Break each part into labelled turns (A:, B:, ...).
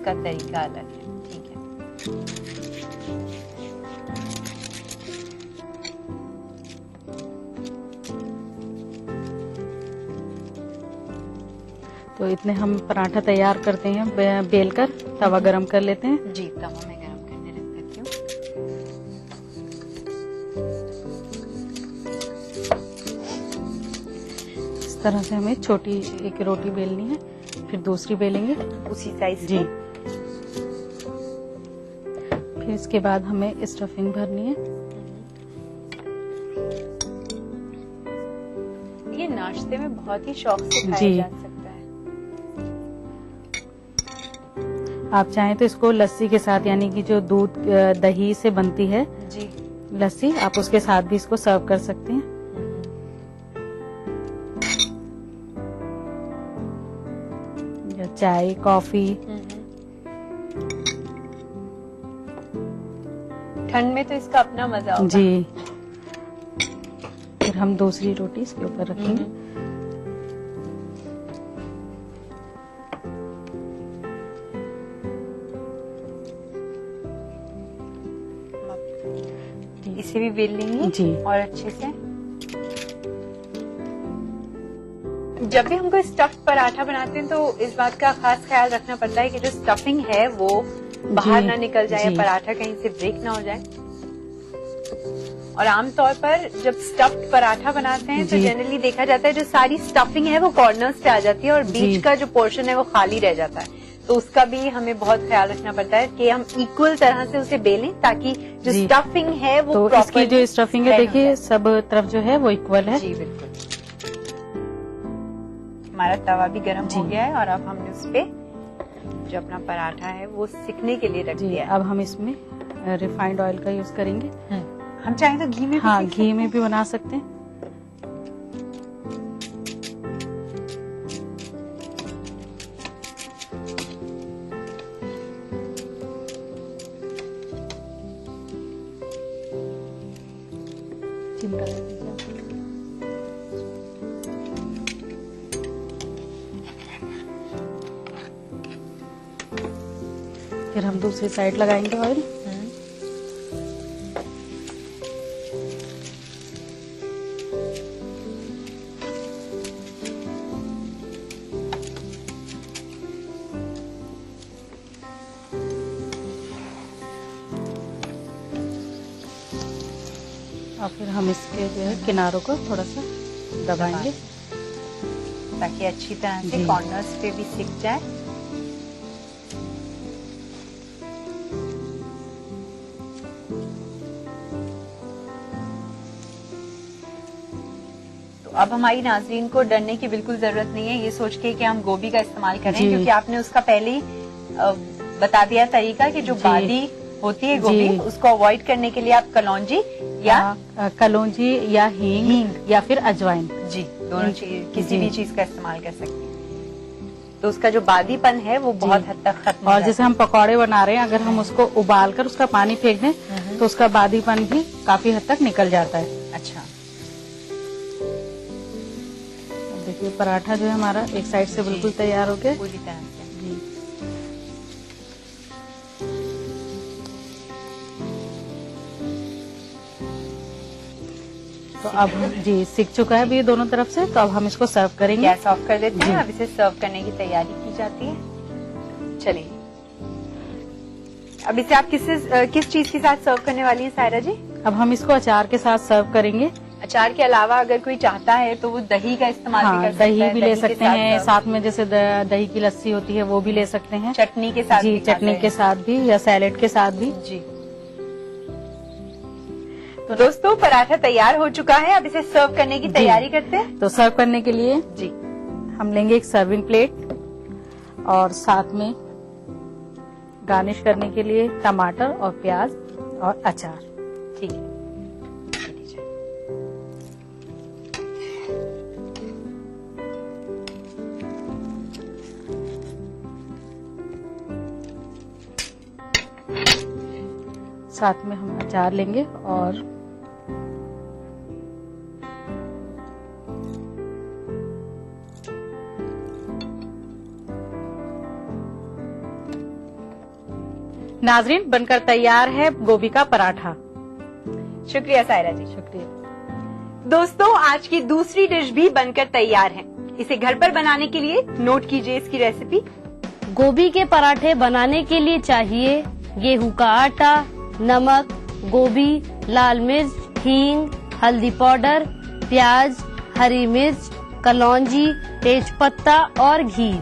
A: उसका तरीका अलग है। ठीक है,
B: तो इतने हम पराठा तैयार करते हैं, बेल कर तवा गरम कर लेते हैं।
A: जी तवा मैं गरम करने रख देती हूँ।
B: इस तरह से हमें छोटी एक रोटी बेलनी है, फिर दूसरी बेलेंगे
A: उसी साइज
B: जी। फिर इसके बाद हमें स्टफिंग भरनी है।
A: ये नाश्ते में बहुत ही शौक से खाया
B: जी।
A: जा सकता है।
B: आप चाहें तो इसको लस्सी के साथ, यानी कि जो दूध दही से बनती है
A: जी।
B: लस्सी, आप उसके साथ भी इसको सर्व कर सकते हैं। या चाय कॉफी।
A: ठंड में तो इसका अपना मजा होगा।
B: जी। फिर हम दूसरी रोटी इसके ऊपर रखेंगे।
A: इसे भी बेल लेंगे
B: जी।
A: और अच्छे से। जब भी हम कोई स्टफ्ड पराठा बनाते हैं तो इस बात का खास ख्याल रखना पड़ता है कि जो स्टफिंग है वो बाहर
B: जी,
A: ना निकल जाए,
B: जी।
A: पराठा कहीं से ब्रेक ना हो जाए। और आमतौर पर जब स्टफ्ड पराठा बनाते हैं तो
B: जी।
A: जनरली देखा जाता है जो सारी स्टफिंग है वो कॉर्नर्स पे आ जाती है और
B: जी।
A: बीच का जो पोर्शन है वो खाली रह जाता है। तो उसका भी हमें बहुत ख्याल रखना पड़ता है कि हम इक्वल तरह से उसे बेलें ताकि जो
B: जी।
A: स्टफिंग है वो
B: तो इसकी जो स्टफिंग है, देखिए सब तरफ जो है वो इक्वल है।
A: जी बिल्कुल। हमारा तवा भी गर्म हो गया है और अब हमने उस पे जो अपना पराठा है वो सिकने के लिए रख
B: जी।
A: दिया है।
B: अब हम इसमें रिफाइंड ऑयल का यूज करेंगे।
A: हम चाहें तो घी में भी
B: हाँ,
A: सेक
B: घी में भी बना सकते हैं। चिमटा ले लीजिए। फिर हम दूसरी साइड लगाएंगे ऑयल। और फिर हम इसके जो है किनारों को थोड़ा सा दबाएंगे
A: ताकि अच्छी तरह से
B: जी।
A: कॉर्नर्स पे भी सिक जाए। तो अब हमारी नाज़रीन को डरने की बिल्कुल जरूरत नहीं है ये सोच के कि हम गोभी का इस्तेमाल करें,
B: जी।
A: क्योंकि आपने उसका पहले ही बता दिया तरीका कि जो
B: जी।
A: बादी होती है गोभी
B: जी।
A: उसको अवॉइड करने के लिए आप कलौंजी या
B: कलौंजी या हींग या फिर अजवाइन,
A: जी दोनों चीज किसी
B: जी।
A: भी चीज का इस्तेमाल कर सकते हैं। तो उसका जो बादीपन है वो बहुत हद तक खत्म हो
B: और
A: जाता
B: जैसे हम पकौड़े बना रहे हैं, अगर हम उसको उबाल कर उसका पानी फेंक दें तो उसका बादीपन भी काफी हद तक निकल जाता है।
A: है। अच्छा,
B: देखिए पराठा जो है हमारा एक साइड से बिल्कुल तैयार हो गया।
A: पूरी तरह से।
B: जी। तो अब जी सिक चुका है अभी दोनों तरफ से, तो अब हम इसको सर्व करेंगे।
A: गैस ऑफ कर देते हैं।
B: जी।
A: अब इसे सर्व करने की तैयारी की जाती है। चलिए, अब इसे आप किस चीज के साथ सर्व करने वाली हैं सायरा जी?
B: अब हम इसको अचार के साथ सर्व करेंगे।
A: अचार के अलावा अगर कोई चाहता है तो वो दही का इस्तेमाल भी कर सकता है।
B: दही भी ले
A: के
B: सकते
A: साथ
B: हैं,
A: सर्व।
B: साथ में जैसे दही की लस्सी होती है वो भी ले सकते हैं।
A: चटनी के साथ
B: जी,
A: भी खा
B: चटनी
A: सकते
B: के साथ भी या सैलेड के साथ भी।
A: हैं। जी। तो दोस्तों पराठा तैयार हो चुका है, अब इसे सर्व करने की तैयारी करते हैं।
B: तो सर्व करने के लिए
A: जी,
B: हम लेंगे एक सर्विंग प्लेट और साथ में गार्निश करने के लिए टमाटर और प्याज और अचार।
A: ठीक है। ये लीजिए।
B: साथ में हम अचार लेंगे और नाजरीन, बनकर तैयार है गोभी का पराठा।
A: शुक्रिया सायरा जी।
B: शुक्रिया।
A: दोस्तों, आज की दूसरी डिश भी बनकर तैयार है। इसे घर पर बनाने के लिए नोट कीजिए इसकी रेसिपी।
C: गोभी के पराठे बनाने के लिए चाहिए गेहूं का आटा, नमक, गोभी, लाल मिर्च, हींग, हल्दी पाउडर, प्याज, हरी मिर्च, कलौंजी, तेजपत्ता और घी।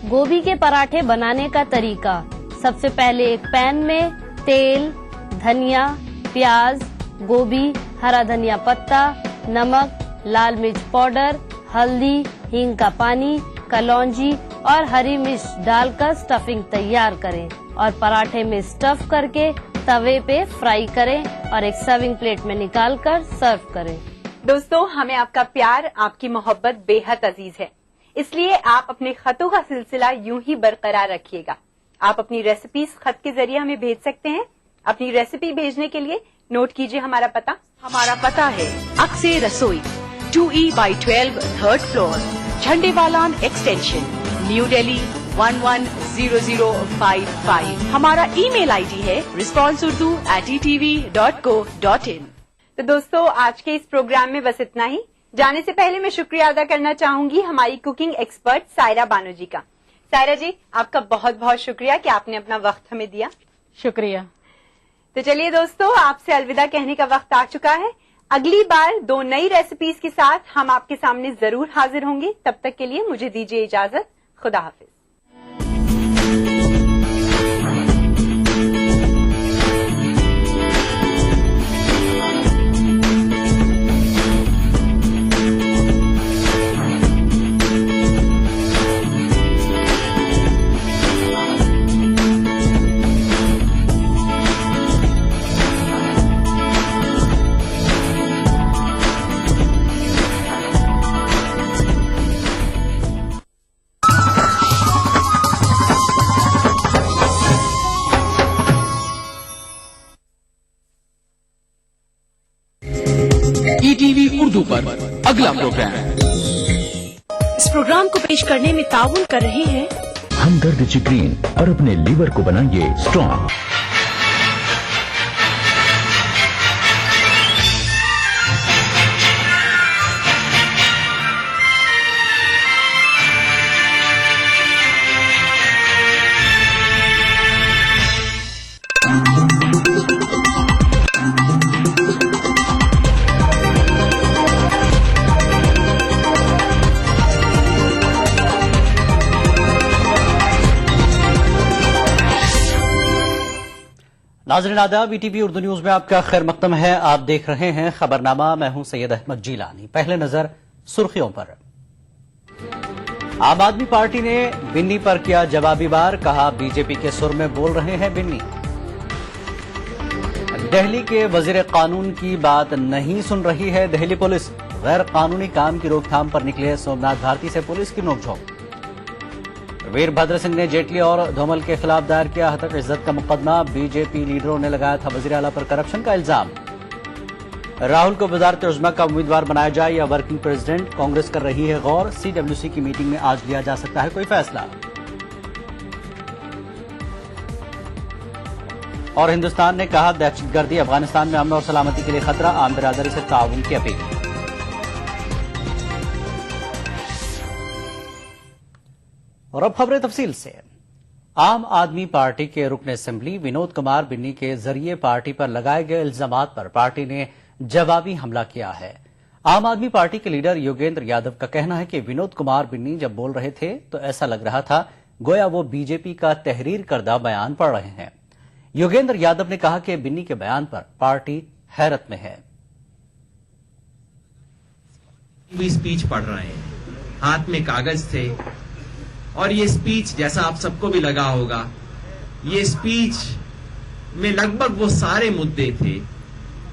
C: गोभी के पराठे बनाने का तरीका: सबसे पहले एक पैन में तेल, धनिया, प्याज, गोभी, हरा धनिया पत्ता, नमक, लाल मिर्च पाउडर, हल्दी, हींग का पानी, कलौंजी और हरी मिर्च डालकर स्टफिंग तैयार करें और पराठे में स्टफ करके तवे पे फ्राई करें और एक सर्विंग प्लेट में निकालकर सर्व करें।
A: दोस्तों, हमें आपका प्यार, आपकी मोहब्बत बेहद अजीज है, इसलिए आप अपने खतों का सिलसिला यूं ही बरकरार रखिएगा। आप अपनी रेसिपीज खत के जरिए हमें भेज सकते हैं। अपनी रेसिपी भेजने के लिए नोट कीजिए हमारा पता।
D: हमारा पता है अक्से रसोई, 2E/12, 3rd floor, Jhandewalan extension, new Delhi 110055। हमारा ईमेल आईडी है responseurdu@etv.co.in।
A: तो दोस्तों, आज के इस प्रोग्राम में बस इतना ही। जाने से पहले मैं शुक्रिया अदा करना चाहूंगी हमारी कुकिंग एक्सपर्ट सायरा बानो जी का। सायरा जी, आपका बहुत बहुत शुक्रिया कि आपने अपना वक्त हमें दिया।
B: शुक्रिया।
A: तो चलिए दोस्तों, आपसे अलविदा कहने का वक्त आ चुका है। अगली बार 2 नई रेसिपीज के साथ हम आपके सामने जरूर हाजिर होंगे। तब तक के लिए मुझे दीजिए इजाजत। खुदा हाफिज।
E: ETV उर्दू पर अगला प्रोग्राम।
D: इस प्रोग्राम को पेश करने में ताउन कर रहे हैं
F: हमदर्द चिकरीन और अपने लीवर को बनाइए स्ट्रॉन्ग।
G: नाज़रीन आदाब, ETV उर्दू न्यूज में आपका खैर मकदम है। आप देख रहे हैं खबरनामा। मैं हूं सैयद अहमद जीलानी। पहले नजर सुर्खियों पर। आम आदमी पार्टी ने बिन्नी पर किया जवाबी वार, कहा बीजेपी के सुर में बोल रहे हैं बिन्नी। दिल्ली के वजीर कानून की बात नहीं सुन रही है दिल्ली पुलिस, गैर कानूनी काम की रोकथाम पर निकले सोमनाथ भारती से पुलिस की नोकझोंक। वीरभद्र सिंह ने जेटली और धूमल के खिलाफ दायर किया हतक इज्जत का मुकदमा, बीजेपी लीडरों ने लगाया था वजीर आला पर करप्शन का इल्जाम। राहुल को वजारत उज़्मा का उम्मीदवार बनाया जाए या वर्किंग प्रेसिडेंट, कांग्रेस कर रही है गौर। CWC की मीटिंग में आज लिया जा सकता है कोई फैसला। और हिंदुस्तान ने कहा दहशतगर्दी अफगानिस्तान में अमन और सलामती के लिए खतरा, आम बिरादरी से ताउन की अपील। और अब खबरें तफसील से। आम आदमी पार्टी के रुकन असेंबली विनोद कुमार बिन्नी के जरिए पार्टी पर लगाए गए इल्जामात पर पार्टी ने जवाबी हमला किया है। आम आदमी पार्टी के लीडर योगेंद्र यादव का कहना है कि विनोद कुमार बिन्नी जब बोल रहे थे तो ऐसा लग रहा था गोया वो बीजेपी का तहरीर करदा बयान पढ़ रहे हैं। योगेंद्र यादव ने कहा कि बिन्नी के बयान पर पार्टी हैरत में है।
H: स्पीच पढ़ रहे हैं, हाथ में कागज थे और ये स्पीच, जैसा आप सबको भी लगा होगा, ये स्पीच में लगभग वो सारे मुद्दे थे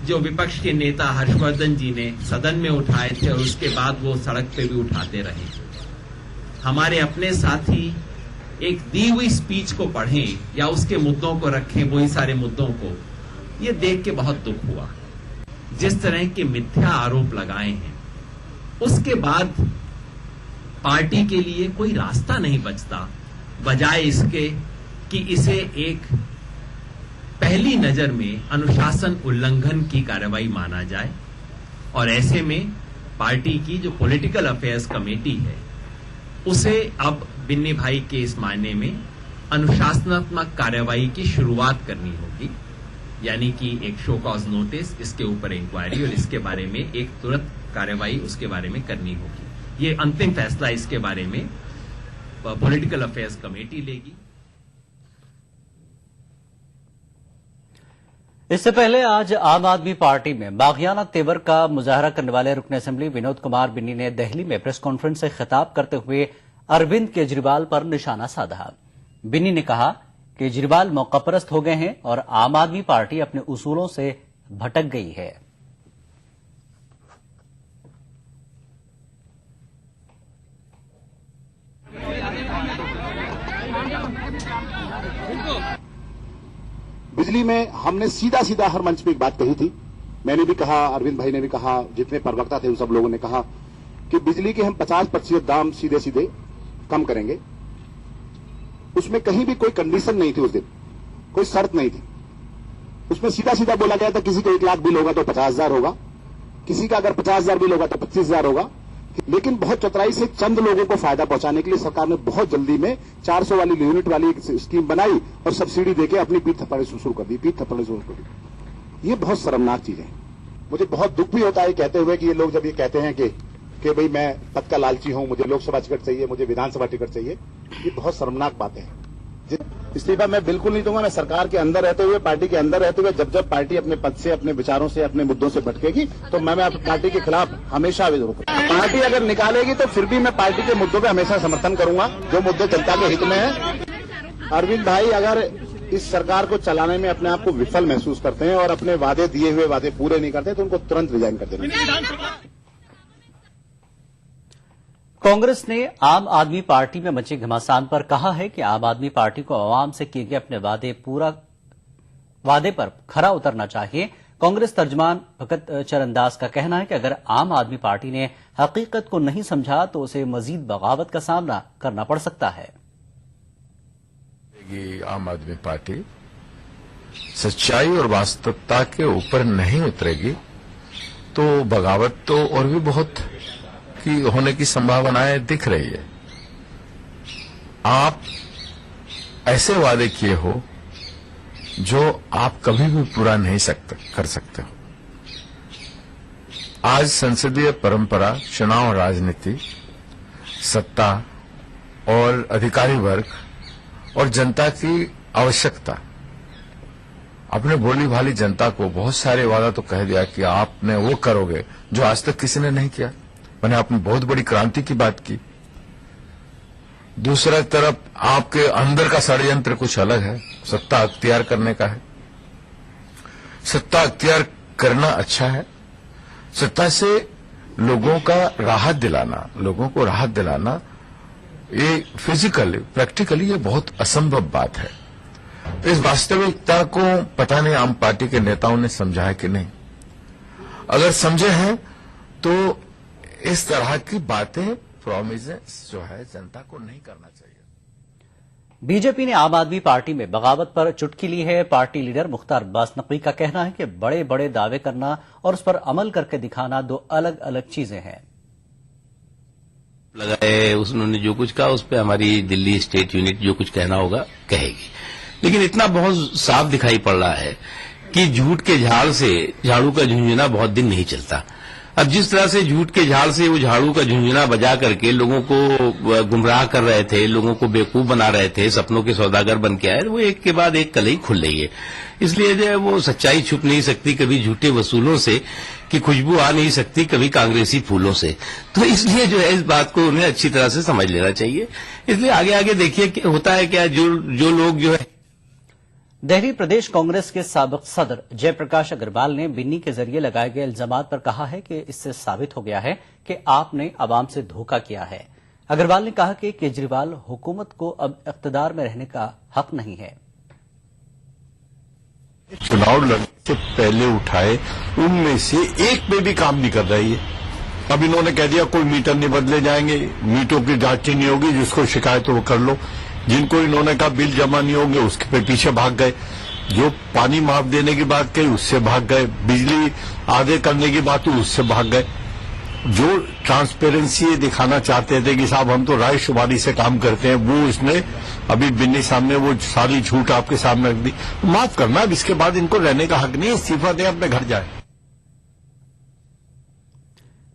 H: जो विपक्ष के नेता हर्षवर्धन जी ने सदन में उठाए थे और उसके बाद वो सड़क पे भी उठाते रहे। हमारे अपने साथी एक दी हुई स्पीच को पढ़ें या उसके मुद्दों को रखें, वही सारे मुद्दों को, ये देख के बहुत दुख हुआ। जिस तरह के मिथ्या आरोप लगाए हैं, उसके बाद पार्टी के लिए कोई रास्ता नहीं बचता, बजाय इसके कि इसे एक पहली नजर में अनुशासन उल्लंघन की कार्रवाई माना जाए और ऐसे में पार्टी की जो पॉलिटिकल अफेयर्स कमेटी है उसे अब बिन्नी भाई के इस मायने में अनुशासनात्मक कार्रवाई की शुरुआत करनी होगी, यानी कि एक शो कॉज नोटिस, इसके ऊपर इंक्वायरी और इसके बारे में एक तुरंत कार्रवाई उसके बारे में करनी होगी। ये अंतिम फैसला इसके बारे में पॉलिटिकल अफेयर्स कमेटी लेगी।
G: इससे पहले आज आम आदमी पार्टी में बागियाना तेवर का मुजाहरा करने वाले रुकन असेंबली विनोद कुमार बिन्नी ने दिल्ली में प्रेस कॉन्फ्रेंस से खिताब करते हुए अरविंद केजरीवाल पर निशाना साधा। बिन्नी ने कहा केजरीवाल मौकापरस्त हो गए हैं और आम आदमी पार्टी अपने उसूलों से भटक गई है।
I: बिजली में हमने सीधा सीधा हर मंच पे एक बात कही थी, मैंने भी कहा, अरविंद भाई ने भी कहा, जितने प्रवक्ता थे उन सब लोगों ने कहा कि बिजली के हम 50% दाम सीधे सीधे कम करेंगे। उसमें कहीं भी कोई कंडीशन नहीं थी, उस दिन कोई शर्त नहीं थी। उसमें सीधा सीधा बोला गया था किसी को 1 लाख बिल होगा तो 50,000 होगा, किसी का अगर 50,000 बिल होगा तो 25,000 होगा। लेकिन बहुत चतुराई से चंद लोगों को फायदा पहुंचाने के लिए सरकार ने बहुत जल्दी में 400 वाली यूनिट वाली एक स्कीम बनाई और सब्सिडी देके अपनी पीठ थप्पड़े शुरू कर दी। ये बहुत शर्मनाक चीज है। मुझे बहुत दुख भी होता है कहते हुए कि ये लोग जब ये कहते हैं कि भाई मैं पद का लालची हूं, मुझे लोकसभा टिकट चाहिए, मुझे विधानसभा टिकट चाहिए, ये बहुत शर्मनाक बातें हैं। इस्तीफा मैं बिल्कुल नहीं दूंगा। मैं सरकार के अंदर रहते हुए, पार्टी के अंदर रहते हुए, जब पार्टी अपने पद से, अपने विचारों से, अपने मुद्दों से भटकेगी तो मैं अपनी पार्टी के खिलाफ हमेशा आवेदन करूंगा। पार्टी अगर निकालेगी तो फिर भी मैं पार्टी के मुद्दों पे हमेशा समर्थन करूंगा जो मुद्दे जनता के हित में है। अरविंद भाई अगर इस सरकार को चलाने में अपने आप को विफल महसूस करते हैं और अपने वादे, दिए हुए वादे पूरे नहीं करते तो उनको तुरंत रिजाइन कर देना।
G: कांग्रेस ने आम आदमी पार्टी में मचे घमासान पर कहा है कि आम आदमी पार्टी को आवाम से किए गए अपने वादे पर खरा उतरना चाहिए। कांग्रेस तर्जमान भगत चरणदास का कहना है कि अगर आम आदमी पार्टी ने हकीकत को नहीं समझा तो उसे मजीद बगावत का सामना करना पड़ सकता है।
J: आम आदमी पार्टी सच्चाई और वास्तविकता के ऊपर नहीं उतरेगी तो बगावत तो और भी बहुत की होने की संभावनाएं दिख रही है। आप ऐसे वादे किए हो जो आप कभी भी पूरा नहीं कर सकते हो। आज संसदीय परंपरा, चुनाव राजनीति, सत्ता और अधिकारी वर्ग और जनता की आवश्यकता, अपने भोली भाली जनता को बहुत सारे वादा तो कह दिया कि आपने वो करोगे जो आज तक किसी ने नहीं किया। मैंने अपनी बहुत बड़ी क्रांति की बात की। दूसरा तरफ आपके अंदर का षड्यंत्र कुछ अलग है, सत्ता अख्तियार करने का है। सत्ता अख्तियार करना अच्छा है, सत्ता से लोगों को राहत दिलाना ये फिजिकली, प्रैक्टिकली ये बहुत असंभव बात है। इस वास्तविकता को पता नहीं आम पार्टी के नेताओं ने समझा है कि नहीं। अगर समझे हैं तो इस तरह की बातें, प्रॉमिसेस जो है जनता को नहीं करना चाहिए।
G: बीजेपी ने आम आदमी पार्टी में बगावत पर चुटकी ली है। पार्टी लीडर मुख्तार अब्बास नकवी का कहना है कि बड़े बड़े दावे करना और उस पर अमल करके दिखाना दो अलग अलग चीजें हैं।
K: लगाए उन्होंने जो कुछ कहा उस पर हमारी दिल्ली स्टेट यूनिट जो कुछ कहना होगा कहेगी, लेकिन इतना बहुत साफ दिखाई पड़ रहा है कि झूठ के झाड़ से झाड़ू का झुंझुना बहुत दिन नहीं चलता। अब जिस तरह से झूठ के झाड़ से वो झाड़ू का झुंझुना बजा करके लोगों को गुमराह कर रहे थे, लोगों को बेवकूफ बना रहे थे, सपनों के सौदागर बन के आए, वो एक के बाद एक कलई खुल रही है। इसलिए जो है वो सच्चाई छुप नहीं सकती कभी झूठे वसूलों से, कि खुशबू आ नहीं सकती कभी कांग्रेसी फूलों से। तो इसलिए जो है इस बात को उन्हें अच्छी तरह से समझ लेना चाहिए। इसलिए आगे आगे देखिए कि होता है क्या, जो लोग जो है।
G: दिल्ली प्रदेश कांग्रेस के साबिक सदर जयप्रकाश अग्रवाल ने बिन्नी के जरिए लगाए गए इल्जामात पर कहा है कि इससे साबित हो गया है कि आपने आवाम से धोखा किया है। अग्रवाल ने कहा कि केजरीवाल हुकूमत को अब इख्तिदार में रहने का हक नहीं है।
J: चुनाव लड़ने से पहले उठाए उनमें से एक पे भी काम नहीं कर रही है। अब इन्होंने कह दिया कोई मीटर नहीं बदले जाएंगे, मीटरों की जांच नहीं होगी, जिसको शिकायत हो वो कर लो। जिनको इन्होंने कहा बिल जमा नहीं होंगे उसके पे पीछे भाग गए। जो पानी माफ देने की बात कही उससे भाग गए, बिजली आधे करने की बात हुई उससे भाग गए। जो ट्रांसपेरेंसी दिखाना चाहते थे कि साहब हम तो रायशुमारी से काम करते हैं, वो इसने अभी बिन्नी सामने वो सारी झूठ आपके सामने रख दी। माफ करना, अब इसके बाद इनको रहने का हक नहीं, इस्तीफा दें, अपने घर जाए।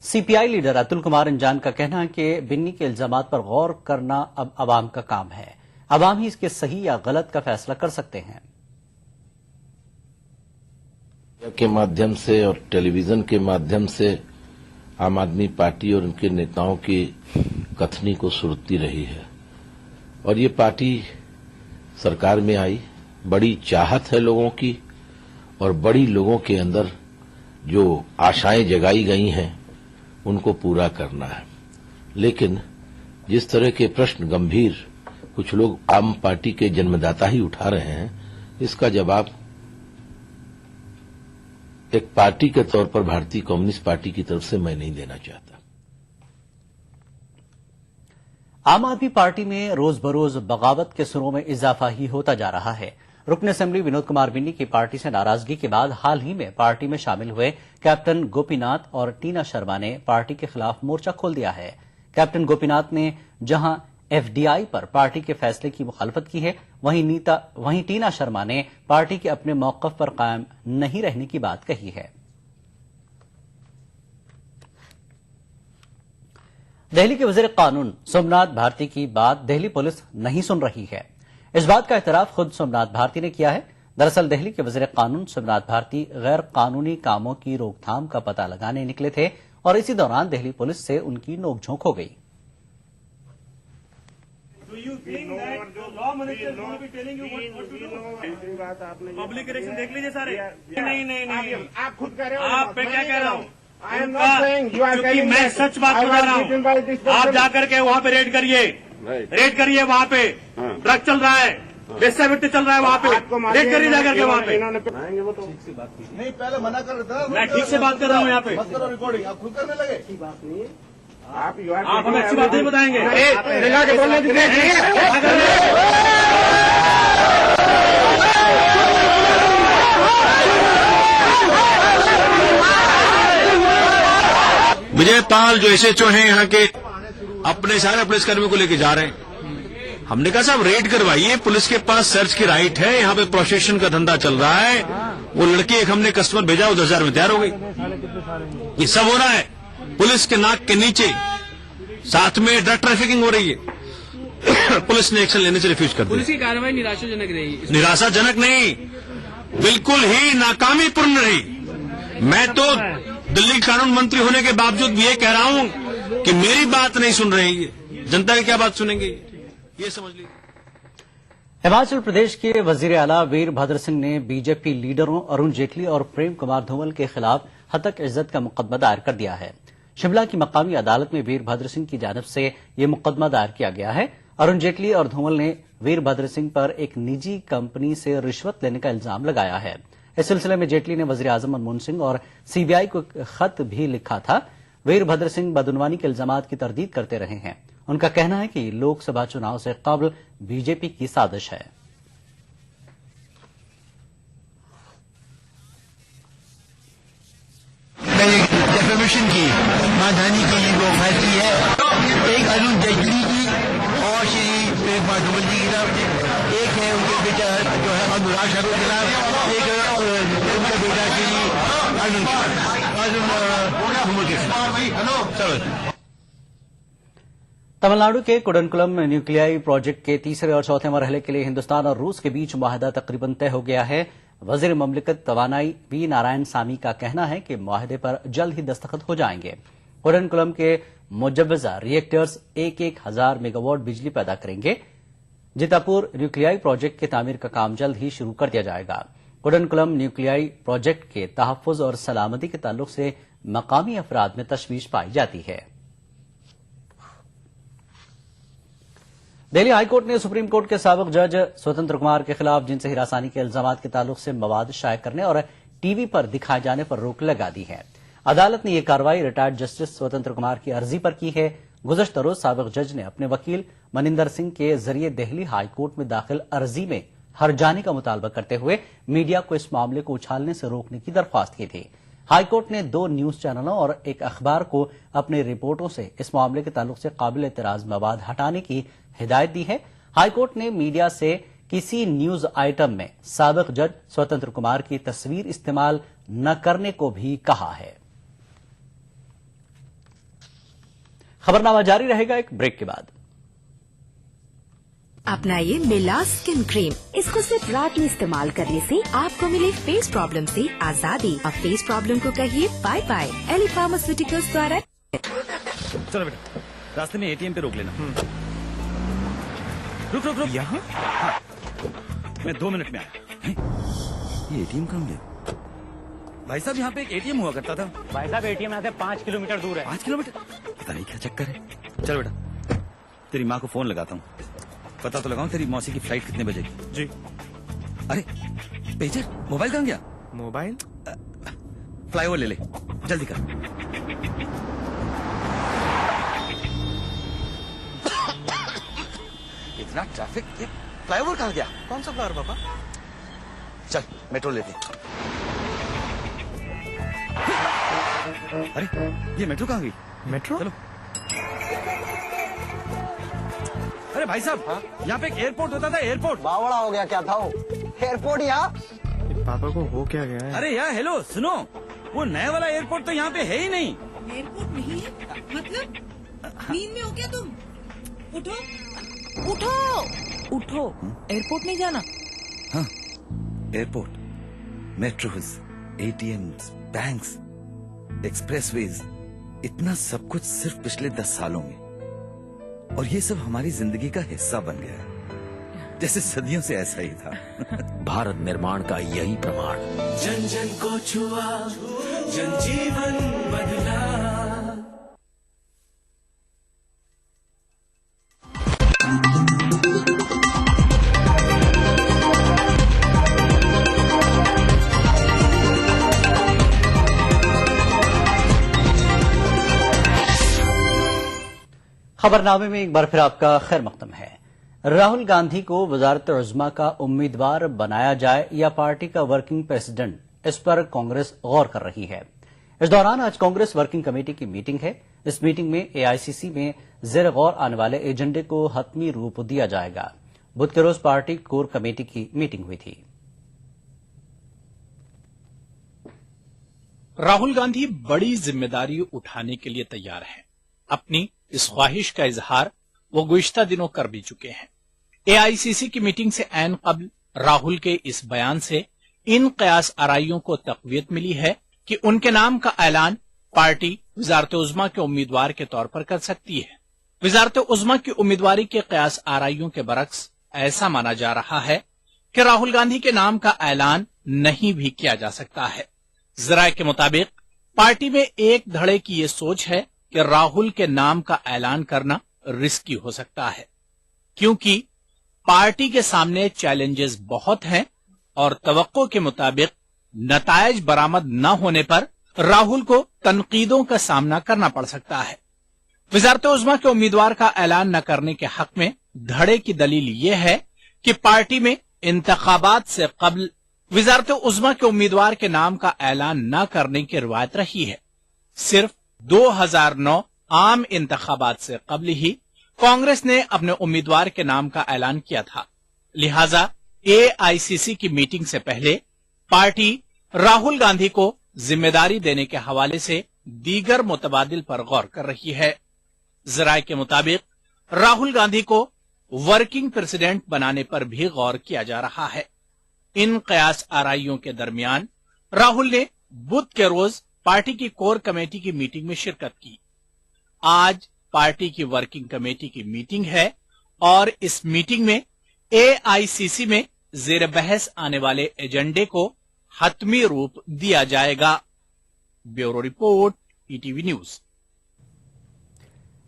G: सीपीआई लीडर अतुल कुमार अंजान का कहना है कि बिन्नी के इल्जामात पर गौर करना अब अवाम का काम है। अवाम ही इसके सही या गलत का फैसला कर सकते हैं।
L: के माध्यम से और टेलीविजन के माध्यम से आम आदमी पार्टी और उनके नेताओं की कथनी को सुरती रही है और ये पार्टी सरकार में आई, बड़ी चाहत है लोगों की और बड़ी लोगों के अंदर जो आशाएं जगाई गई हैं उनको पूरा करना है। लेकिन जिस तरह के प्रश्न गंभीर कुछ लोग आम पार्टी के जन्मदाता ही उठा रहे हैं, इसका जवाब एक पार्टी के तौर पर भारतीय कम्युनिस्ट पार्टी की तरफ से मैं नहीं देना चाहता।
G: आम आदमी पार्टी में रोज बरोज बगावत के सुरों में इजाफा ही होता जा रहा है। रुकन असेंबली विनोद कुमार बिन्नी की पार्टी से नाराजगी के बाद हाल ही में पार्टी में शामिल हुए कैप्टन गोपीनाथ और टीना शर्मा ने पार्टी के खिलाफ मोर्चा खोल दिया है। कैप्टन गोपीनाथ ने जहां एफडीआई पर पार्टी के फैसले की मुखालफत की है, वहीं टीना शर्मा ने पार्टी के अपने मौकफ पर कायम नहीं रहने की बात कही है। दिल्ली के वजीर कानून सोमनाथ भारती की बात दिल्ली पुलिस नहीं सुन रही है। इस बात का एतराफ खुद सोमनाथ भारती ने किया है। दरअसल दिल्ली के वजीर कानून सोमनाथ भारती गैर कानूनी कामों की रोकथाम का पता लगाने निकले थे और इसी दौरान दिल्ली पुलिस से उनकी नोकझोंक हो गई।
M: पब्लिक इलेक्शन देख लीजिए सारे। नहीं, आप खुद कह रहे हो। आप पे क्या कह रहा हूँ? क्योंकि मैं सच बात बता रहा हूँ। आप जाकर के वहाँ पे रेड करिए वहाँ पे ड्रग चल रहा है, वेश्यावृत्ति चल रहा है वहाँ पे, रेड करिए जाकर के वहाँ पे।
N: नहीं, पहले मना कर रहा था।
M: मैं ठीक से बात कर रहा हूँ यहाँ पे।
N: मत करो रिकॉर्डिंग, आप खुद करने लगे। बात नहीं है,
M: आप हमें अच्छी बात नहीं बताएंगे।
K: विजय पाल जो एसएचओ हैं यहाँ के, अपने सारे पुलिसकर्मियों को लेके जा रहे हैं। हमने कहा साहब रेड करवाइए, पुलिस के पास सर्च की राइट है, यहाँ पे प्रोसेशन का धंधा चल रहा है। वो लड़की एक हमने कस्टमर भेजा, वो 10,000 में तैयार हो गई। ये सब हो रहा है पुलिस के नाक के नीचे, साथ में ड्रग ट्रैफिकिंग हो रही है। पुलिस ने एक्शन लेने से रिफ्यूज कर दिया।
O: पुलिस की कार्रवाई निराशाजनक रही।
K: निराशाजनक नहीं, बिल्कुल ही नाकामीपूर्ण रही। मैं तो दिल्ली कानून मंत्री होने के बावजूद ये कह रहा हूं कि मेरी बात नहीं सुन रहे हैं, जनता की क्या बात सुनेंगे, ये समझ लीजिए।
G: हिमाचल प्रदेश के वजीर आला वीरभद्र सिंह ने बीजेपी लीडरों अरुण जेटली और प्रेम कुमार धूमल के खिलाफ हतक इज्जत का मुकदमा दायर कर दिया है। शिमला की मकामी अदालत में वीरभद्र सिंह की जानिब से यह मुकदमा दायर किया गया है। अरुण जेटली और धूमल ने वीरभद्र सिंह पर एक निजी कंपनी से रिश्वत लेने का इल्जाम लगाया है। इस सिलसिले में जेटली ने वजीर आजम मनमोहन सिंह और सीबीआई को खत भी लिखा था। वीरभद्र सिंह बदनवानी के इल्जामात की तरदीद करते रहे हैं। उनका कहना है कि लोकसभा चुनाव से कबल बीजेपी की साजिश है।
P: डेफेमेशन की मानहानि की वो फैसली है, एक अरुण जेटली की और श्री प्रेम कुमार धूमल जी की तरफ, एक है उनके बेटा जो है अनुराग ठाकुर के खिलाफ, एक उनका बेटा श्री अरुण धूमल के खिलाफ।
G: तमिलनाडु के कुडनकुलम न्यूक्लियाई प्रोजेक्ट के तीसरे और चौथे मरहले के लिए हिंदुस्तान और रूस के बीच मुआहदा तकरीबन तय हो गया है। वजीर ममलिकत तवानाई वी नारायण सामी का कहना है कि मुआहदे पर जल्द ही दस्तखत हो जाएंगे। कुडनकुलम के मुजव्वजा रिएक्टर्स 1,000 मेगावाट बिजली पैदा करेंगे। जितापुर न्यूक्लियाई प्रोजेक्ट की तामीर का काम जल्द ही शुरू कर दिया जाएगा। कुडनकुलम न्यूक्लियाई प्रोजेक्ट के तहफ्फुज और सलामती के ताल्लुक से मकामी अफराद में तशवीश पाई जाती है। दिल्ली हाईकोर्ट ने सुप्रीम कोर्ट के साबिक जज स्वतंत्र कुमार के खिलाफ जिनसे हिरासानी के इल्जामात के ताल्लुक से मवाद शाये करने और टीवी पर दिखाए जाने पर रोक लगा दी है। अदालत ने यह कार्रवाई रिटायर्ड जस्टिस स्वतंत्र कुमार की अर्जी पर की है। गुज़श्ता रोज साबिक जज ने अपने वकील मनिंदर सिंह के जरिए दिल्ली हाईकोर्ट में दाखिल अर्जी में हर्जाने का मुतालबा करते हुए मीडिया को इस मामले को उछालने से रोकने की दरख्वास्त की थी। हाईकोर्ट ने 2 न्यूज चैनलों और एक अखबार को अपनी रिपोर्टों से इस मामले के ताल्लुक से काबिल एतराज मवाद हटाने की हिदायत दी है। हाईकोर्ट ने मीडिया से किसी न्यूज आइटम में साबिक जज स्वतंत्र कुमार की तस्वीर इस्तेमाल न करने को भी कहा है। खबरनामा जारी रहेगा एक ब्रेक के बाद।
O: अपनाइए मिला स्किन क्रीम। इसको सिर्फ रात में इस्तेमाल करने से आपको मिले फेस प्रॉब्लम से आजादी। अब फेस प्रॉब्लम को कहिए बाय बाय। एली फार्मास्यूटिकल्स द्वारा।
Q: चलो बेटा, रास्ते में एटीएम पे रोक लेना। रुक रुक रुक। यहाँ? हाँ। मैं 2 मिनट में आया। ये एटीएम कहाँ गया? भाई साहब, यहाँ पे एक एटीएम हुआ करता था।
R: भाई साहब, एटीएम यहाँ से 5 किलोमीटर दूर है।
Q: 5 किलोमीटर? पता नहीं क्या चक्कर है। चल बेटा, तेरी माँ को फोन लगाता हूँ, पता तो लगाऊं तेरी मौसी की फ्लाइट कितने बजे की। जी। अरे पेजर, मोबाइल कहाँ गया? मोबाइल फ्लाईओवर ले ले, जल्दी कर। इतना ट्रैफिक, ये फ्लाईओवर कहाँ गया? कौन सा फ्लाईओवर पापा? चल मेट्रो लेते। अरे ये मेट्रो कहाँ गई? मेट्रो? चलो। अरे भाई साहब, यहाँ पे एक एयरपोर्ट होता था, एयरपोर्ट।
S: बावड़ा हो गया क्या था वो? एयरपोर्ट यहाँ?
Q: पापा को हो क्या गया है? अरे यार हेलो सुनो, वो नया वाला एयरपोर्ट तो यहाँ पे है ही नहीं।
T: एयरपोर्ट नहीं है? मतलब नींद में हो क्या तुम? उठो उठो उठो। एयरपोर्ट नहीं जाना?
Q: हाँ, airport, metros, ATMs, banks, expressways, इतना सब कुछ सिर्फ पिछले 10 सालों में, और ये सब हमारी जिंदगी का हिस्सा बन गया है, जैसे सदियों से ऐसा ही था।
U: भारत निर्माण का यही प्रमाण।
V: जन जन को छुआ, जन जीवन बदला।
G: खबरनामे में एक बार फिर आपका खैर मकदम है। राहुल गांधी को वज़ारत-ए-उज़्मा का उम्मीदवार बनाया जाए या पार्टी का वर्किंग प्रेसिडेंट, इस पर कांग्रेस गौर कर रही है। इस दौरान आज कांग्रेस वर्किंग कमेटी की मीटिंग है। इस मीटिंग में एआईसीसी में ज़ेर गौर आने वाले एजेंडे को हतमी रूप दिया जाएगा। बुध के रोज पार्टी कोर कमेटी की मीटिंग हुई थी।
W: राहुल गांधी बड़ी जिम्मेदारी उठाने के लिए तैयार हैं। अपनी इस ख्वाहिश का इजहार वो गुज़िश्ता दिनों कर भी चुके हैं। एआईसीसी की मीटिंग से ऐन कबल राहुल के इस बयान से इन कयास आराइयों को तक़वियत मिली है कि उनके नाम का ऐलान पार्टी वज़ारत-ए-उज़्मा के उम्मीदवार के तौर पर कर सकती है। वज़ारत-ए-उज़्मा की उम्मीदवारी के कयास आराइयों के बरक्स ऐसा माना जा रहा है कि राहुल गांधी के नाम का ऐलान नहीं भी किया जा सकता है। ज़राए के मुताबिक पार्टी में एक धड़े की ये सोच है कि राहुल के नाम का ऐलान करना रिस्की हो सकता है, क्योंकि पार्टी के सामने चैलेंजेस बहुत हैं और तवक्को के मुताबिक नतायज बरामद न होने पर राहुल को तनकीदों का सामना करना पड़ सकता है। वज़ारत-ए-उज़्मा के उम्मीदवार का ऐलान न करने के हक में धड़े की दलील ये है कि पार्टी में इंतखाबात से कबल वज़ारत-ए-उज़्मा के उम्मीदवार के नाम का ऐलान न करने की रिवायत रही है। सिर्फ 2009 आम इंतखाबात से कबल ही कांग्रेस ने अपने उम्मीदवार के नाम का ऐलान किया था। लिहाजा एआईसीसी की मीटिंग से पहले पार्टी राहुल गांधी को जिम्मेदारी देने के हवाले से दीगर मुतबादिल पर गौर कर रही है। ज़राए के मुताबिक राहुल गांधी को वर्किंग प्रेसिडेंट बनाने पर भी गौर किया जा रहा है। इन कयास आराइयों के दरमियान राहुल ने बुध के रोज पार्टी की कोर कमेटी की मीटिंग में शिरकत की। आज पार्टी की वर्किंग कमेटी की मीटिंग है और इस मीटिंग में एआईसीसी में ज़ेर बहस आने वाले एजेंडे को हतमी रूप दिया जाएगा। Bureau report, ETV news.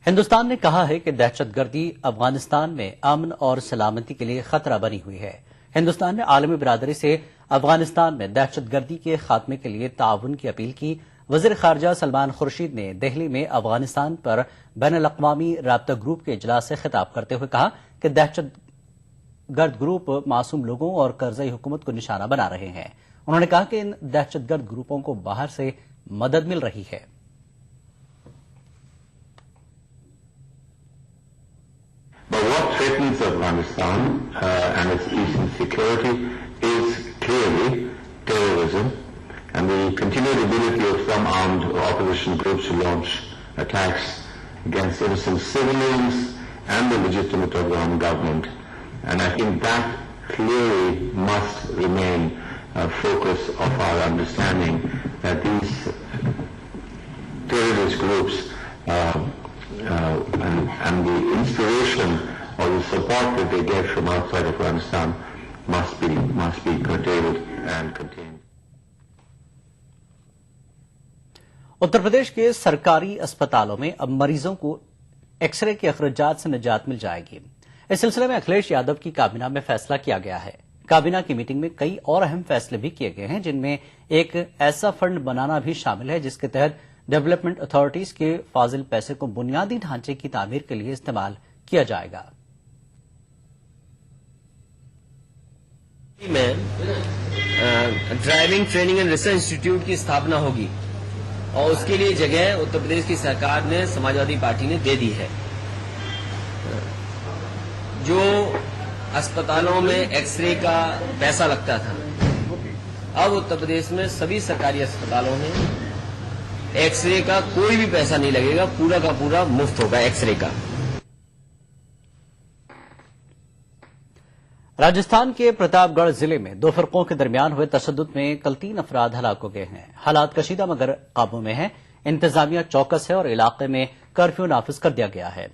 G: Hindustan ने कहा है कि दहशतगर्दी अफगानिस्तान में अमन और सलामती के लिए खतरा बनी हुई है। हिंदुस्तान ने आलमी बिरादरी से अफगानिस्तान में दहशतगर्दी के खात्मे के लिए ताउन की अपील की। वज़ीर ख़ारजा सलमान खुर्शीद ने दिल्ली में अफगानिस्तान पर बैनुल अक़वामी राब्ता ग्रुप के इजलास से खिताब करते हुए कहा कि दहशतगर्द ग्रुप मासूम लोगों और करजई हुकूमत को निशाना बना रहे हैं। उन्होंने कहा कि इन दहशतगर्द ग्रुपों को बाहर से मदद मिल रही है।
A: But what threatens Afghanistan and its peace and security is clearly terrorism and the continued ability of some armed opposition groups to launch attacks against innocent civilians and the legitimate Afghan government. And I think that clearly must remain a focus of our understanding that these terrorist groups and the inspiration or the support that they get from outside Afghanistan must be curtailed and contained.
G: Uttar Pradesh के सरकारी अस्पतालों में अब मरीजों को x ray के अखराजात से निजात मिल जाएगी। इस सिलसिले में अखिलेश यादव की काबीना में फैसला किया गया है। काबीना की मीटिंग में कई और अहम फैसले भी किए गए हैं, जिनमें एक ऐसा फंड बनाना भी शामिल है जिसके तहत डेवलपमेंट अथॉरिटीज के फाजिल पैसे को बुनियादी ढांचे की तामीर के लिए इस्तेमाल किया जाएगा।
B: में driving training and research institute की स्थापना होगी और उसके लिए जगह उत्तर प्रदेश की सरकार ने, समाजवादी पार्टी ने दे दी है। जो अस्पतालों में एक्सरे का पैसा लगता था, अब उत्तर प्रदेश में सभी सरकारी अस्पतालों में एक्सरे का कोई भी पैसा नहीं लगेगा, पूरा का पूरा मुफ्त होगा एक्सरे का।
G: राजस्थान के प्रतापगढ़ जिले में दो फर्कों के दरमियान हुए तशद्दुद में कल 3 अफराद हलाक हो गए हैं। हालात कशीदा मगर काबू में है। इंतजामिया चौकस है और इलाके में कर्फ्यू नाफिज कर दिया गया है।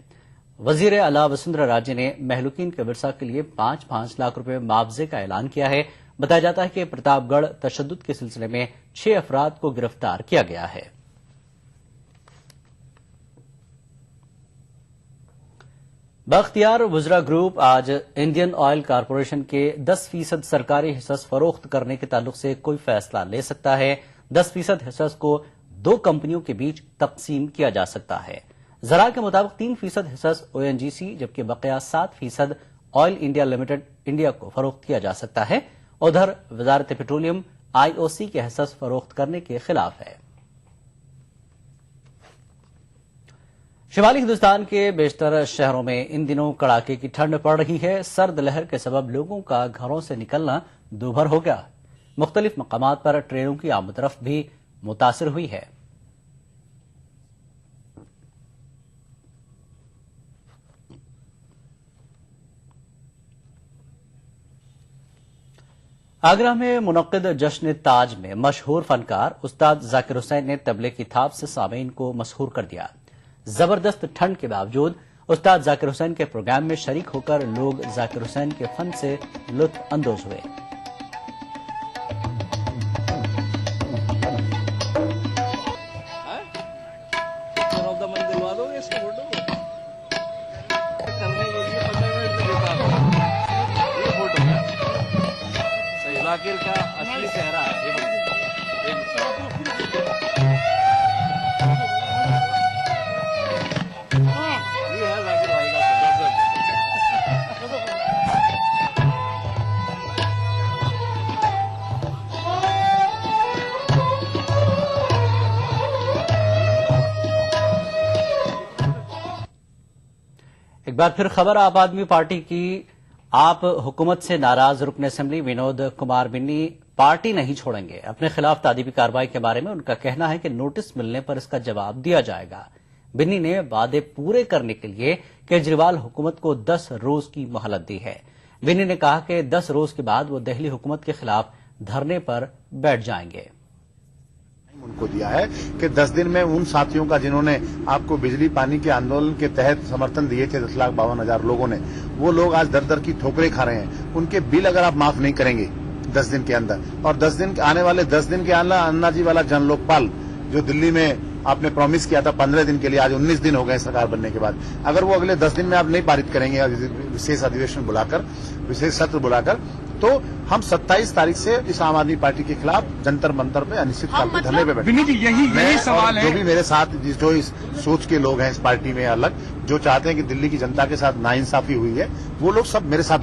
G: वजीर आला वसुंधरा राजे ने महलूकीन के विरसा के लिए 5-5 लाख रुपए मुआवजे का ऐलान किया है। बताया जाता है कि प्रतापगढ़ तशद्दुद के सिलसिले में 6 अफराद को गिरफ्तार किया गया है। बख्तियार वुजरा ग्रुप आज इंडियन ऑयल कारपोरेशन के 10% सरकारी हिस्सा फरोख्त करने के ताल्लुक से कोई फैसला ले सकता है। 10% हिस्सा को 2 कंपनियों के बीच तकसीम किया जा सकता है। जरा के मुताबिक 3% हिस्सा ONGC जबकि बकिया 7% ऑयल इंडिया लिमिटेड इंडिया को फरोख्त किया जा सकता है। उधर वजारत पेट्रोलियम IOC के हिस्सा फरोख्त करने के खिलाफ है। शिमाली हिंदुस्तान के बेशतर शहरों में इन दिनों कड़ाके की ठंड पड़ रही है। सर्द लहर के सबब लोगों का घरों से निकलना दूभर हो गया। मुख्तलिफ मकामात पर ट्रेनों की आमदरफ्त भी मुतासिर हुई है। आगरा में मुनक्किद जश्न ताज में मशहूर फनकार उस्ताद जाकिर हुसैन ने तबले की थाप से सामीन को मसहूर कर दिया। जबरदस्त ठंड के बावजूद उस्ताद जाकिर हुसैन के प्रोग्राम में शरीक होकर लोग जाकिर हुसैन के फन से लुत्फ अंदोज हुए।
W: जाकिर का असली चेहरा
G: एक बार फिर खबर आप आदमी पार्टी की। आप हुकूमत से नाराज रुकन असेंबली विनोद कुमार बिन्नी पार्टी नहीं छोड़ेंगे। अपने खिलाफ तादीबी कार्रवाई के बारे में उनका कहना है कि नोटिस मिलने पर इसका जवाब दिया जाएगा। बिन्नी ने वादे पूरे करने के लिए केजरीवाल हुकूमत को 10 रोज की मोहलत दी है। बिन्नी ने कहा कि 10 रोज के बाद वो दिल्ली हुकूमत के खिलाफ धरने पर बैठ जाएंगे।
C: उनको दिया है कि 10 दिन में उन साथियों का जिन्होंने आपको बिजली पानी के आंदोलन के तहत समर्थन दिए थे 10,52,000 लोगों ने, वो लोग आज दर दर की ठोकरें खा रहे हैं। उनके बिल अगर आप माफ नहीं करेंगे 10 दिन के अंदर, और 10 दिन आने वाले 10 दिन के अंदर अन्ना जी वाला जन लोकपाल जो दिल्ली में आपने प्रॉमिस किया था 15 दिन के लिए, आज 19 दिन हो गए सरकार बनने के बाद, अगर वो अगले 10 दिन में आप नहीं पारित करेंगे विशेष अधिवेशन बुलाकर, विशेष सत्र बुलाकर, तो हम 27 तारीख से इस आम आदमी पार्टी के खिलाफ जंतर मंतर पे अनिश्चितकाल के धरने पे बैठे।
X: यही सवाल है।
C: जो भी मेरे साथ जो इस सोच के लोग हैं इस पार्टी में अलग, जो चाहते हैं कि दिल्ली की जनता के साथ नाइंसाफी हुई है, वो लोग सब मेरे साथ